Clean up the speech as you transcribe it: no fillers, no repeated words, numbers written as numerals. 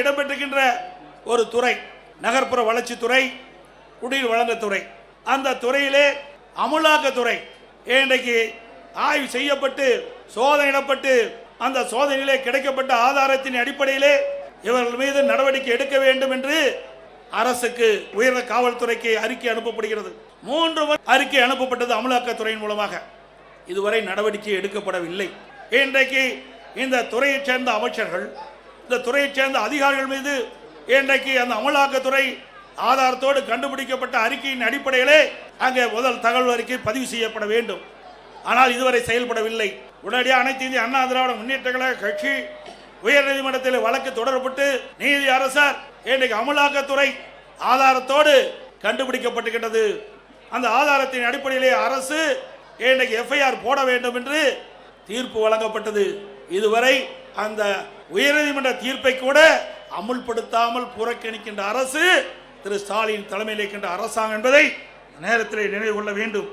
இடம்பெற்றிருக்கின்ற ஒரு துறை நகர்ப்புற வளர்ச்சித்துறை, குடிநீர் வழங்கத்துறை. அந்த துறையிலே அமலாக்கத்துறை இன்றைக்கு ஆய்வு செய்யப்பட்டு சோதனையிடப்பட்டு அந்த சோதனையிலே கிடைக்கப்பட்ட ஆதாரத்தின் அடிப்படையிலே இவர்கள் மீது நடவடிக்கை எடுக்க வேண்டும் என்று அரசுக்கு உயர்ந்த காவல்துறைக்கு அறிக்கை அனுப்பப்படுகிறது. 3 முறை அறிக்கை அனுப்பப்பட்டது அமலாக்கத்துறையின் மூலமாக. இதுவரை நடவடிக்கை எடுக்கப்படவில்லை. இன்றைக்கு இந்த துறையைச் சேர்ந்த அமைச்சர்கள், இந்த துறையைச் சேர்ந்த அதிகாரிகள் மீது இன்றைக்கு அந்த அமலாக்கத்துறை ஆதாரத்தோடு கண்டுபிடிக்கப்பட்ட அறிக்கையின் அடிப்படையிலே அங்கே முதல் தகவல் அறிக்கை பதிவு செய்யப்பட வேண்டும். ஆனால் இதுவரை செயல்படவில்லை. உடனடியாக அனைத்து இந்திய அண்ணா திராவிட முன்னேற்ற கழக கட்சி உயர்நீதிமன்றத்தில் வழக்கு தொடரப்பட்டு நீதி அரசர் இன்றைக்கு அமலாக்கத்துறை ஆதாரத்தோடு கண்டுபிடிக்கப்பட்டுகின்றது. அந்த ஆதாரத்தின் அடிப்படையிலே அரசு இன்றைக்கு எஃப்ஐஆர் போட வேண்டும் என்று தீர்ப்பு வழங்கப்பட்டது. இதுவரை அந்த உயர்நீதிமன்ற தீர்ப்பை கூட அமுல்படுத்தாமல் புறக்கணிக்கின்ற அரசு திரு ஸ்டாலின் தலைமையில் இருக்கின்ற அரசாங்கம் என்பதை நேரத்தில் நினைவு கொள்ள வேண்டும்.